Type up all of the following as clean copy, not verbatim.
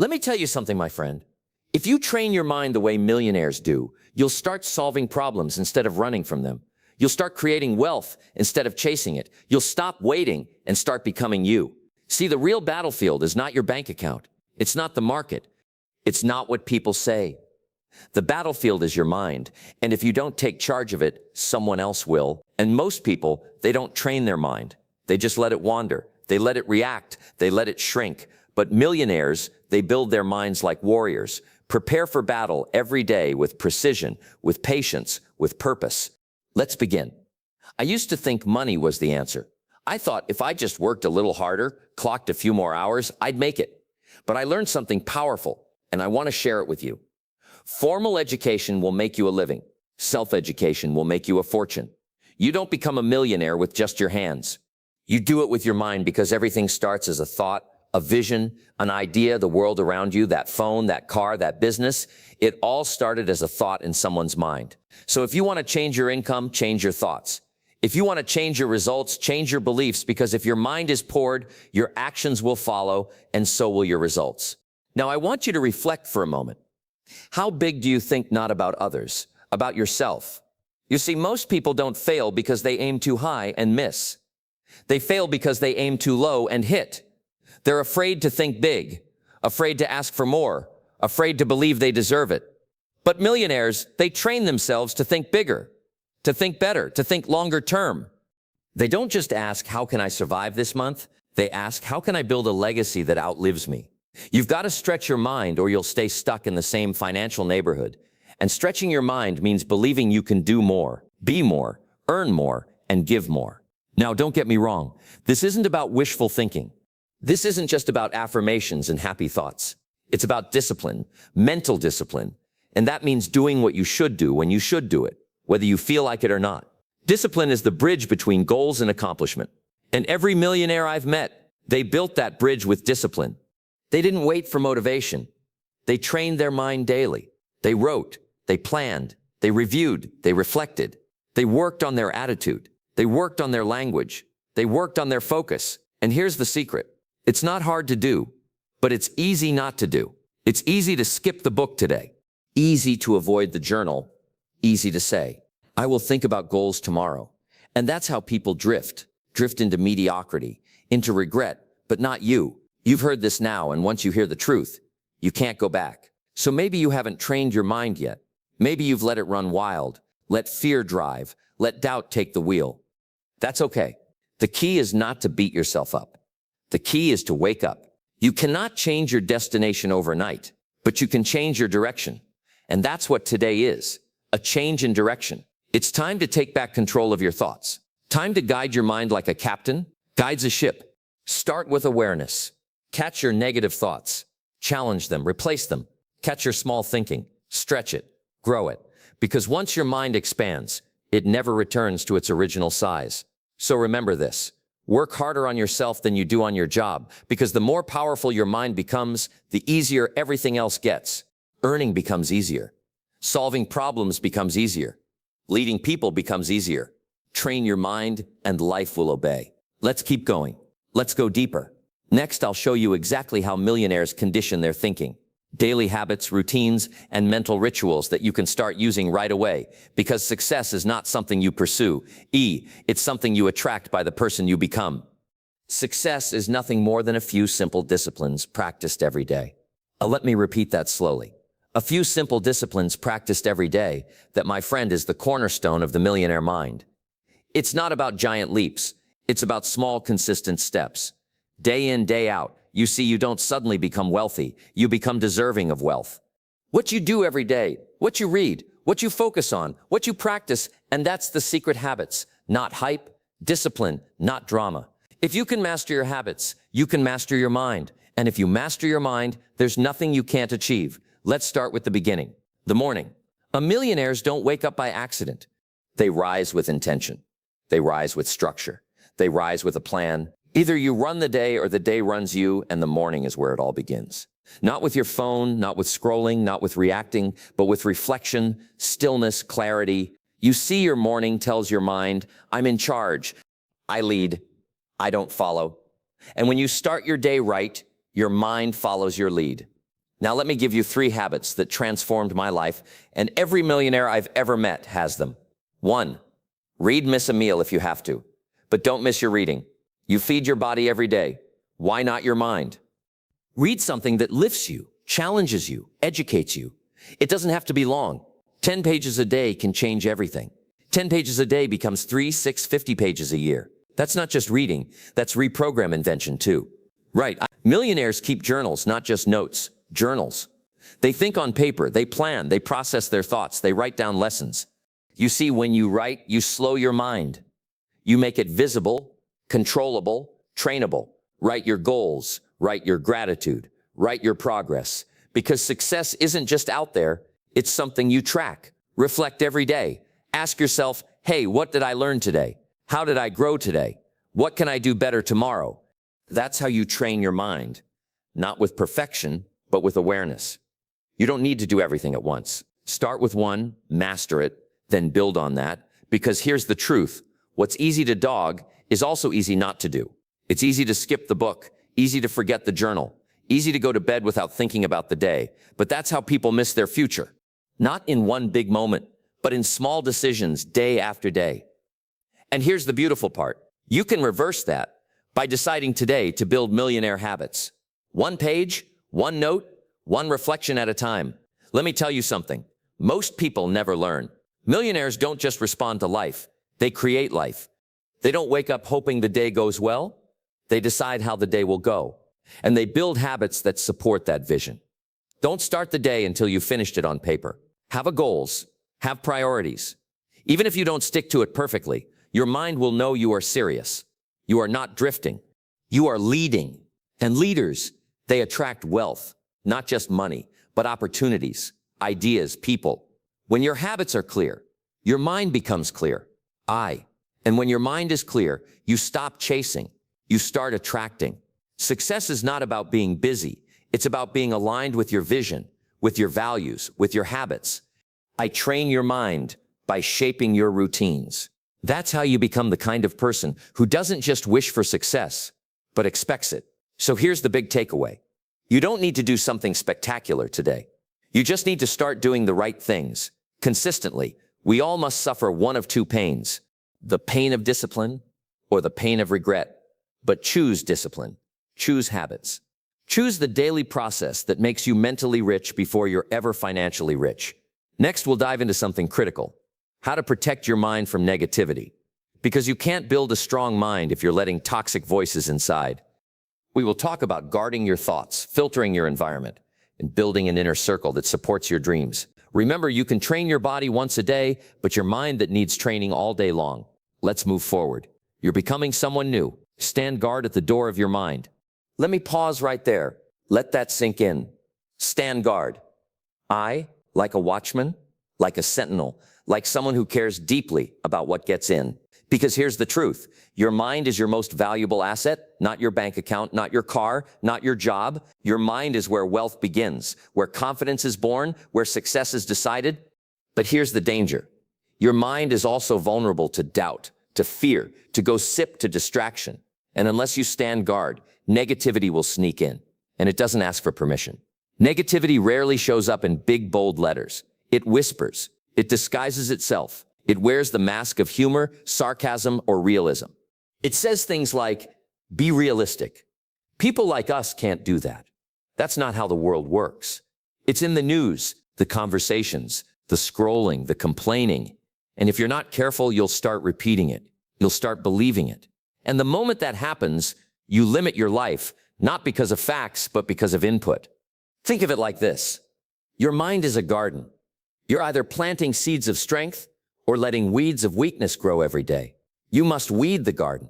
Let me tell you something, my friend. If you train your mind the way millionaires do, you'll start solving problems instead of running from them. You'll start creating wealth instead of chasing it. You'll stop waiting and start becoming you. See, the real battlefield is not your bank account. It's not the market. It's not what people say. The battlefield is your mind, and if you don't take charge of it, someone else will. And most people, they don't train their mind. They just let it wander. They let it react. They let it shrink. But millionaires, they build their minds like warriors. Prepare for battle every day with precision, with patience, with purpose. Let's begin. I used to think money was the answer. I thought if I just worked a little harder, clocked a few more hours, I'd make it. But I learned something powerful, and I want to share it with you. Formal education will make you a living. Self-education will make you a fortune. You don't become a millionaire with just your hands. You do it with your mind, because everything starts as a thought, a vision, an idea, the world around you, that phone, that car, that business. It all started as a thought in someone's mind. So if you want to change your income, change your thoughts. If you want to change your results, change your beliefs, because if your mind is poured, your actions will follow, and so will your results. Now, I want you to reflect for a moment. How big do you think not about others, about yourself? You see, most people don't fail because they aim too high and miss. They fail because they aim too low and hit. They're afraid to think big, afraid to ask for more, afraid to believe they deserve it. But millionaires, they train themselves to think bigger, to think better, to think longer term. They don't just ask, how can I survive this month? They ask, how can I build a legacy that outlives me? You've got to stretch your mind, or you'll stay stuck in the same financial neighborhood. And stretching your mind means believing you can do more, be more, earn more, and give more. Now, don't get me wrong. This isn't about wishful thinking. This isn't just about affirmations and happy thoughts. It's about discipline, mental discipline. And that means doing what you should do when you should do it, whether you feel like it or not. Discipline is the bridge between goals and accomplishment. And every millionaire I've met, they built that bridge with discipline. They didn't wait for motivation. They trained their mind daily. They wrote, they planned, they reviewed, they reflected. They worked on their attitude. They worked on their language. They worked on their focus. And here's the secret. It's not hard to do, but it's easy not to do. It's easy to skip the book today. Easy to avoid the journal. Easy to say, I will think about goals tomorrow. And that's how people drift into mediocrity, into regret, but not you. You've heard this now, and once you hear the truth, you can't go back. So maybe you haven't trained your mind yet. Maybe you've let it run wild, let fear drive, let doubt take the wheel. That's okay. The key is not to beat yourself up. The key is to wake up. You cannot change your destination overnight, but you can change your direction. And that's what today is, a change in direction. It's time to take back control of your thoughts. Time to guide your mind like a captain guides a ship. Start with awareness. Catch your negative thoughts. Challenge them, replace them. Catch your small thinking. Stretch it, grow it. Because once your mind expands, it never returns to its original size. So remember this. Work harder on yourself than you do on your job, because the more powerful your mind becomes, the easier everything else gets. Earning becomes easier. Solving problems becomes easier. Leading people becomes easier. Train your mind and life will obey. Let's keep going. Let's go deeper. Next, I'll show you exactly how millionaires condition their thinking. Daily habits, routines, and mental rituals that you can start using right away, because success is not something you pursue. It's something you attract by the person you become. Success is nothing more than a few simple disciplines practiced every day. Let me repeat that slowly. A few simple disciplines practiced every day that, my friend, is the cornerstone of the millionaire mind. It's not about giant leaps. It's about small, consistent steps. Day in, day out. You see, you don't suddenly become wealthy. You become deserving of wealth. What you do every day, what you read, what you focus on, what you practice, and that's the secret habits. Not hype, discipline, not drama. If you can master your habits, you can master your mind. And if you master your mind, there's nothing you can't achieve. Let's start with the beginning. The morning. Millionaires don't wake up by accident. They rise with intention. They rise with structure. They rise with a plan. Either you run the day or the day runs you, and the morning is where it all begins. Not with your phone, not with scrolling, not with reacting, but with reflection, stillness, clarity. You see, your morning tells your mind, I'm in charge. I lead. I don't follow. And when you start your day right, your mind follows your lead. Now let me give you 3 habits that transformed my life, and every millionaire I've ever met has them. 1. Miss a meal if you have to, but don't miss your reading. You feed your body every day. Why not your mind? Read something that lifts you, challenges you, educates you. It doesn't have to be long. 10 pages a day can change everything. 10 pages a day becomes 3, 6, 50 pages a year. That's not just reading, that's reprogram invention too. Right, millionaires keep journals, not just notes, journals. They think on paper, they plan, they process their thoughts, they write down lessons. You see, when you write, you slow your mind. You make it visible, controllable, trainable. Write your goals, write your gratitude, write your progress. Because success isn't just out there, it's something you track. Reflect every day. Ask yourself, hey, what did I learn today? How did I grow today? What can I do better tomorrow? That's how you train your mind. Not with perfection, but with awareness. You don't need to do everything at once. Start with one, master it, then build on that. Because here's the truth. What's easy to dog is also easy not to do. It's easy to skip the book, easy to forget the journal, easy to go to bed without thinking about the day. But that's how people miss their future. Not in one big moment, but in small decisions day after day. And here's the beautiful part. You can reverse that by deciding today to build millionaire habits. 1 page, 1 note, 1 reflection at a time. Let me tell you something. Most people never learn. Millionaires don't just respond to life. They create life. They don't wake up hoping the day goes well. They decide how the day will go. And they build habits that support that vision. Don't start the day until you've finished it on paper. Have a goals. Have priorities. Even if you don't stick to it perfectly, your mind will know you are serious. You are not drifting. You are leading. And leaders, they attract wealth, not just money, but opportunities, ideas, people. When your habits are clear, your mind becomes clear. And when your mind is clear, you stop chasing. You start attracting. Success is not about being busy. It's about being aligned with your vision, with your values, with your habits. I train your mind by shaping your routines. That's how you become the kind of person who doesn't just wish for success, but expects it. So here's the big takeaway. You don't need to do something spectacular today. You just need to start doing the right things consistently. We all must suffer one of 2 pains, the pain of discipline or the pain of regret. But choose discipline. Choose habits. Choose the daily process that makes you mentally rich before you're ever financially rich. Next, we'll dive into something critical. How to protect your mind from negativity. Because you can't build a strong mind if you're letting toxic voices inside. We will talk about guarding your thoughts, filtering your environment, and building an inner circle that supports your dreams. Remember, you can train your body once a day, but your mind that needs training all day long. Let's move forward. You're becoming someone new. Stand guard at the door of your mind. Let me pause right there. Let that sink in. Stand guard. Like a watchman, like a sentinel, like someone who cares deeply about what gets in. Because here's the truth. Your mind is your most valuable asset, not your bank account, not your car, not your job. Your mind is where wealth begins, where confidence is born, where success is decided. But here's the danger. Your mind is also vulnerable to doubt, to fear, to gossip, to distraction. And unless you stand guard, negativity will sneak in, and it doesn't ask for permission. Negativity rarely shows up in big, bold letters. It whispers. It disguises itself. It wears the mask of humor, sarcasm, or realism. It says things like, be realistic. People like us can't do that. That's not how the world works. It's in the news, the conversations, the scrolling, the complaining. And if you're not careful, you'll start repeating it. You'll start believing it. And the moment that happens, you limit your life, not because of facts, but because of input. Think of it like this. Your mind is a garden. You're either planting seeds of strength or letting weeds of weakness grow every day. You must weed the garden.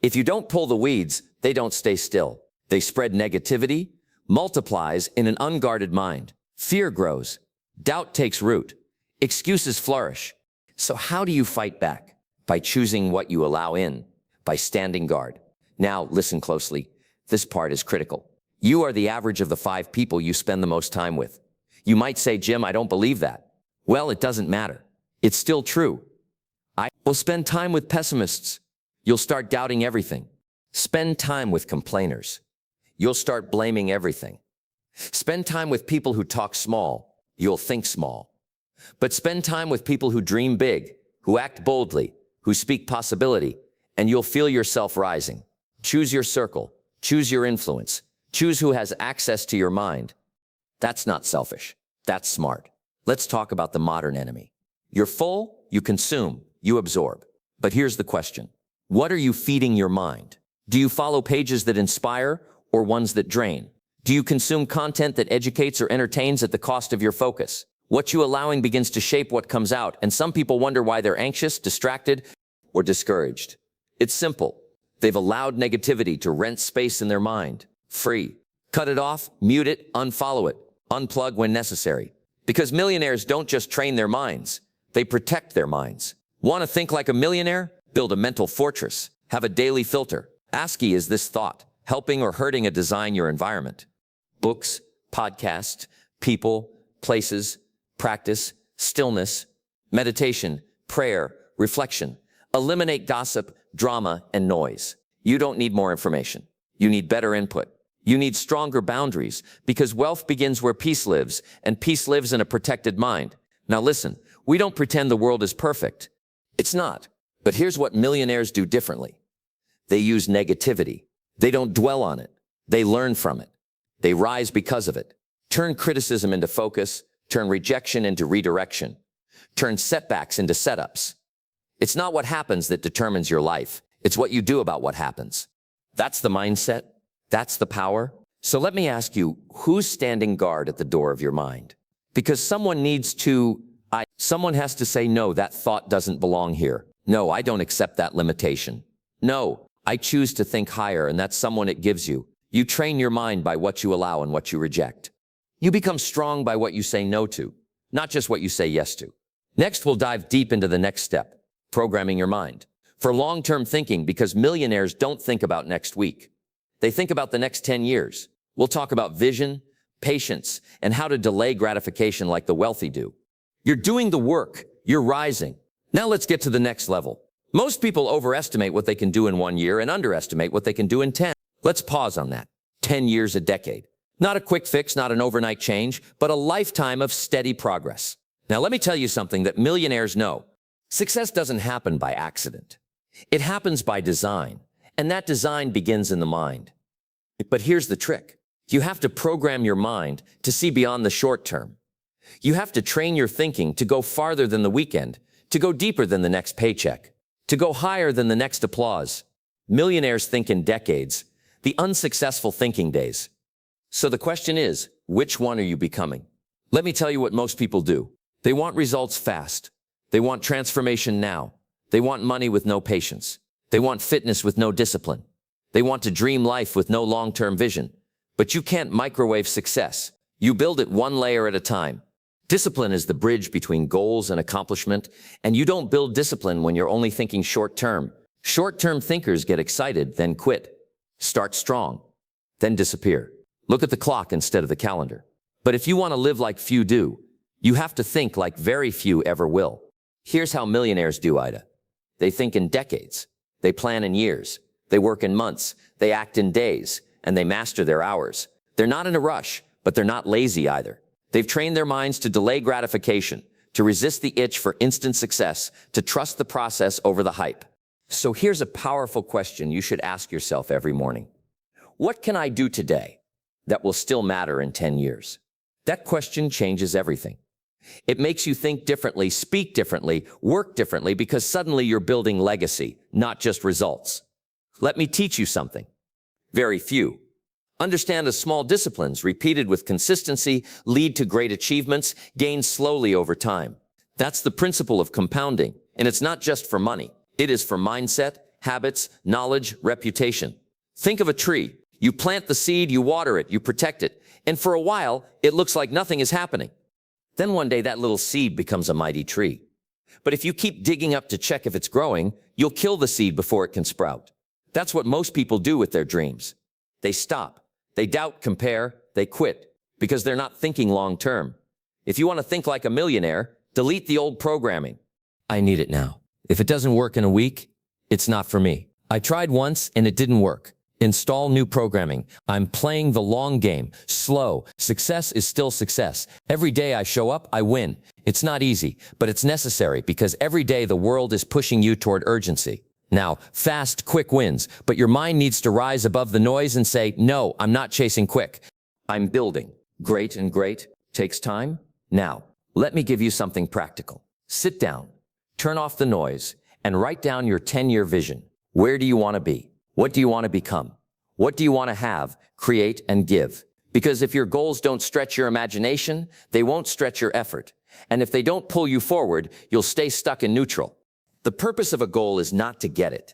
If you don't pull the weeds, they don't stay still. They spread negativity, multiplies in an unguarded mind. Fear grows. Doubt takes root. Excuses flourish. So how do you fight back? By choosing what you allow in, by standing guard. Now, listen closely. This part is critical. You are the average of the 5 people you spend the most time with. You might say, Jim, I don't believe that. Well, it doesn't matter. It's still true. I will spend time with pessimists. You'll start doubting everything. Spend time with complainers. You'll start blaming everything. Spend time with people who talk small. You'll think small. But spend time with people who dream big, who act boldly, who speak possibility, and you'll feel yourself rising. Choose your circle. Choose your influence. Choose who has access to your mind. That's not selfish. That's smart. Let's talk about the modern enemy. You're full, you consume, you absorb. But here's the question. What are you feeding your mind? Do you follow pages that inspire or ones that drain? Do you consume content that educates or entertains at the cost of your focus? What you allowing begins to shape what comes out, and some people wonder why they're anxious, distracted, or discouraged. It's simple. They've allowed negativity to rent space in their mind. Free. Cut it off, mute it, unfollow it, unplug when necessary. Because millionaires don't just train their minds, they protect their minds. Want to think like a millionaire? Build a mental fortress. Have a daily filter. Ask is this thought helping or hurting a design your environment? Books, podcasts, people, places, practice, stillness, meditation, prayer, reflection. Eliminate gossip, drama, and noise. You don't need more information. You need better input. You need stronger boundaries because wealth begins where peace lives, and peace lives in a protected mind. Now listen, we don't pretend the world is perfect. It's not. But here's what millionaires do differently. They use negativity. They don't dwell on it. They learn from it. They rise because of it. Turn criticism into focus. Turn rejection into redirection. Turn setbacks into setups. It's not what happens that determines your life. It's what you do about what happens. That's the mindset. That's the power. So let me ask you, who's standing guard at the door of your mind? Because someone has to say, no, that thought doesn't belong here. No, I don't accept that limitation. No, I choose to think higher, and that's someone it gives you. You train your mind by what you allow and what you reject. You become strong by what you say no to, not just what you say yes to. Next, we'll dive deep into the next step, programming your mind. For long-term thinking, because millionaires don't think about next week. They think about the next 10 years. We'll talk about vision, patience, and how to delay gratification like the wealthy do. You're doing the work. You're rising. Now let's get to the next level. Most people overestimate what they can do in 1 year and underestimate what they can do in 10. Let's pause on that. 10 years, a decade. Not a quick fix, not an overnight change, but a lifetime of steady progress. Now let me tell you something that millionaires know. Success doesn't happen by accident. It happens by design, and that design begins in the mind. But here's the trick. You have to program your mind to see beyond the short term. You have to train your thinking to go farther than the weekend, to go deeper than the next paycheck, to go higher than the next applause. Millionaires think in decades, the unsuccessful thinking days. So the question is, which one are you becoming? Let me tell you what most people do. They want results fast. They want transformation now. They want money with no patience. They want fitness with no discipline. They want to dream life with no long-term vision. But you can't microwave success. You build it one layer at a time. Discipline is the bridge between goals and accomplishment, and you don't build discipline when you're only thinking short-term. Short-term thinkers get excited, then quit. Start strong, then disappear. Look at the clock instead of the calendar. But if you want to live like few do, you have to think like very few ever will. Here's how millionaires do, Ida. They think in decades. They plan in years. They work in months. They act in days. And they master their hours. They're not in a rush, but they're not lazy either. They've trained their minds to delay gratification, to resist the itch for instant success, to trust the process over the hype. So here's a powerful question you should ask yourself every morning. What can I do today that will still matter in 10 years? That question changes everything. It makes you think differently, speak differently, work differently, because suddenly you're building legacy, not just results. Let me teach you something. Very few. Understand the small disciplines repeated with consistency lead to great achievements gained slowly over time. That's the principle of compounding, and it's not just for money. It is for mindset, habits, knowledge, reputation. Think of a tree. You plant the seed, you water it, you protect it, and for a while, it looks like nothing is happening. Then one day that little seed becomes a mighty tree. But if you keep digging up to check if it's growing, you'll kill the seed before it can sprout. That's what most people do with their dreams. They stop. They doubt, compare, they quit, because they're not thinking long-term. If you want to think like a millionaire, delete the old programming. I need it now. If it doesn't work in a week, it's not for me. I tried once and it didn't work. Install new programming. I'm playing the long game. Slow. Success is still success. Every day I show up, I win. It's not easy, but it's necessary because every day the world is pushing you toward urgency. Now, fast, quick wins, but your mind needs to rise above the noise and say, no, I'm not chasing quick. I'm building. Great and great takes time. Now, let me give you something practical. Sit down, turn off the noise, and write down your 10-year vision. Where do you want to be? What do you want to become? What do you want to have, create, and give? Because if your goals don't stretch your imagination, they won't stretch your effort. And if they don't pull you forward, you'll stay stuck in neutral. The purpose of a goal is not to get it.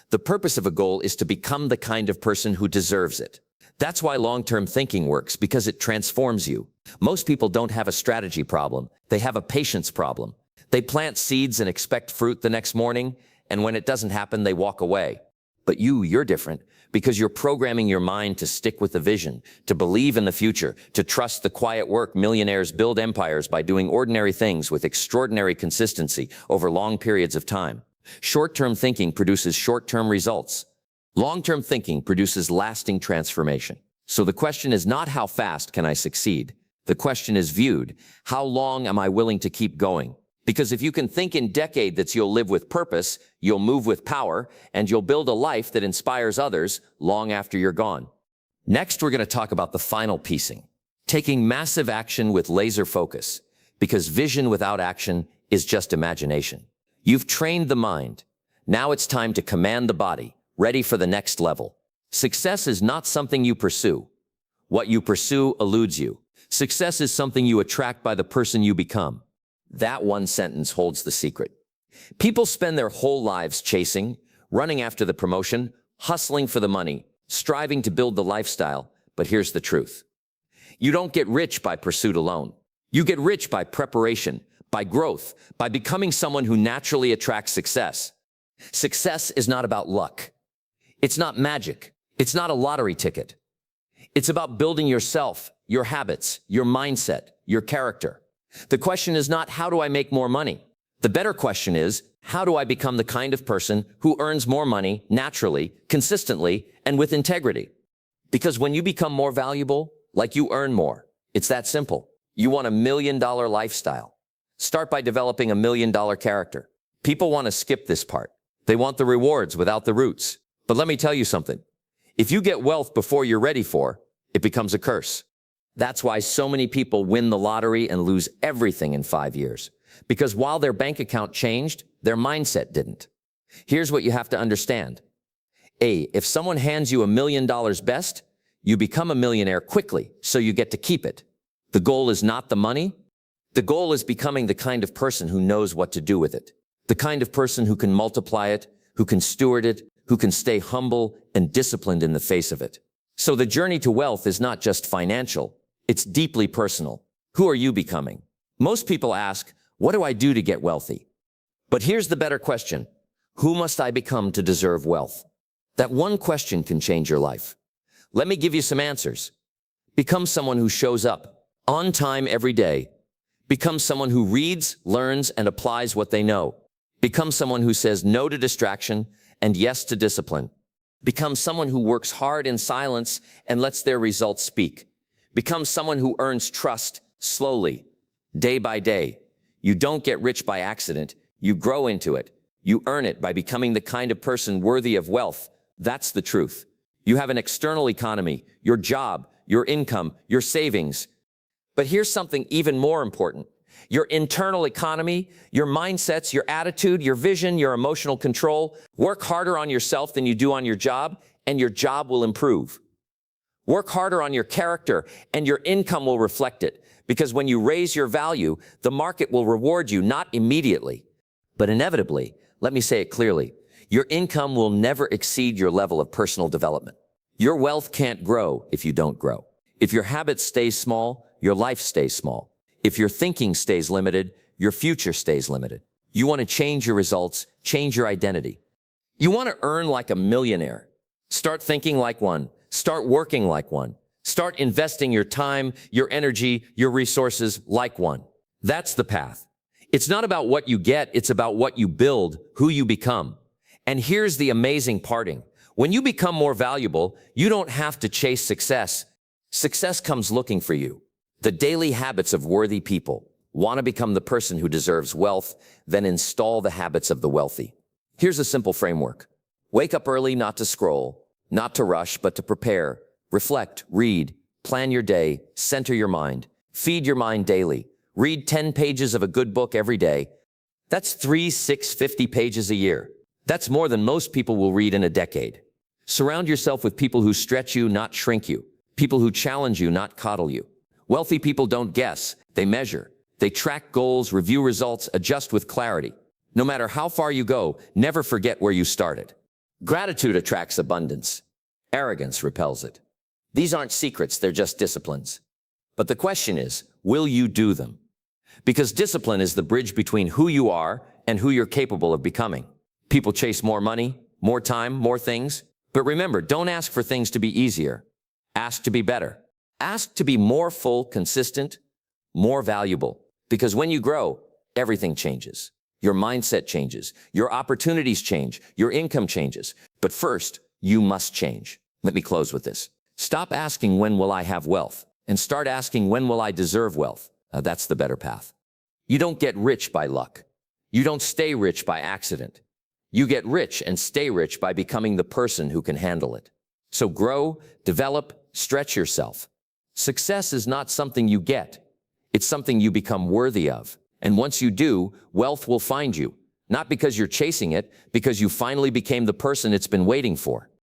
The purpose of a goal is to become the kind of person who deserves it. That's why long-term thinking works, because it transforms you. Most people don't have a strategy problem. They have a patience problem. They plant seeds and expect fruit the next morning, and when it doesn't happen, they walk away. But you're different because you're programming your mind to stick with the vision, to believe in the future, to trust the quiet work. Millionaires build empires by doing ordinary things with extraordinary consistency over long periods of time. Short-term thinking produces short-term results. Long-term thinking produces lasting transformation. So the question is not how fast can I succeed? The question is viewed, how long am I willing to keep going? Because if you can think in decades, you'll live with purpose, you'll move with power, and you'll build a life that inspires others long after you're gone. Next, we're going to talk about the final piecing, taking massive action with laser focus, because vision without action is just imagination. You've trained the mind. Now it's time to command the body, ready for the next level. Success is not something you pursue. What you pursue eludes you. Success is something you attract by the person you become. That one sentence holds the secret. People spend their whole lives chasing, running after the promotion, hustling for the money, striving to build the lifestyle. But here's the truth. You don't get rich by pursuit alone. You get rich by preparation, by growth, by becoming someone who naturally attracts success. Success is not about luck. It's not magic. It's not a lottery ticket. It's about building yourself, your habits, your mindset, your character. The question is not, how do I make more money? The better question is, how do I become the kind of person who earns more money naturally, consistently, and with integrity? Because when you become more valuable, like you earn more, it's that simple. You want $1 million lifestyle. Start by developing $1 million character. People want to skip this part. They want the rewards without the roots. But let me tell you something. If you get wealth before you're ready for, it becomes a curse. That's why so many people win the lottery and lose everything in 5 years. Because while their bank account changed, their mindset didn't. Here's what you have to understand. If someone hands you $1 million best, you become a millionaire quickly, so you get to keep it. The goal is not the money. The goal is becoming the kind of person who knows what to do with it. The kind of person who can multiply it, who can steward it, who can stay humble and disciplined in the face of it. So the journey to wealth is not just financial. It's deeply personal. Who are you becoming? Most people ask, what do I do to get wealthy? But here's the better question. Who must I become to deserve wealth? That one question can change your life. Let me give you some answers. Become someone who shows up on time every day. Become someone who reads, learns, and applies what they know. Become someone who says no to distraction and yes to discipline. Become someone who works hard in silence and lets their results speak. Become someone who earns trust slowly, day by day. You don't get rich by accident. You grow into it. You earn it by becoming the kind of person worthy of wealth. That's the truth. You have an external economy, your job, your income, your savings. But here's something even more important. Your internal economy, your mindsets, your attitude, your vision, your emotional control. Work harder on yourself than you do on your job, and your job will improve. Work harder on your character, and your income will reflect it. Because when you raise your value, the market will reward you, not immediately, but inevitably. Let me say it clearly. Your income will never exceed your level of personal development. Your wealth can't grow if you don't grow. If your habits stay small, your life stays small. If your thinking stays limited, your future stays limited. You want to change your results, change your identity. You want to earn like a millionaire. Start thinking like one. Start working like one. Start investing your time, your energy, your resources like one. That's the path. It's not about what you get, it's about what you build, who you become. And here's the amazing parting. When you become more valuable, you don't have to chase success. Success comes looking for you. The daily habits of worthy people. Want to become the person who deserves wealth, then install the habits of the wealthy. Here's a simple framework. Wake up early not to scroll, not to rush, but to prepare. Reflect, read, plan your day, center your mind. Feed your mind daily. Read 10 pages of a good book every day. That's 50 pages a year. That's more than most people will read in a decade. Surround yourself with people who stretch you, not shrink you. People who challenge you, not coddle you. Wealthy people don't guess, they measure. They track goals, review results, adjust with clarity. No matter how far you go, never forget where you started. Gratitude attracts abundance. Arrogance repels it. These aren't secrets, they're just disciplines. But the question is, will you do them? Because discipline is the bridge between who you are and who you're capable of becoming. People chase more money, more time, more things. But remember, don't ask for things to be easier. Ask to be better. Ask to be more full, consistent, more valuable. Because when you grow, everything changes. Your mindset changes. Your opportunities change. Your income changes. But first, you must change. Let me close with this. Stop asking, when will I have wealth? And start asking, when will I deserve wealth? That's the better path. You don't get rich by luck. You don't stay rich by accident. You get rich and stay rich by becoming the person who can handle it. So grow, develop, stretch yourself. Success is not something you get. It's something you become worthy of. And once you do, wealth will find you. Not because you're chasing it, because you finally became the person it's been waiting for.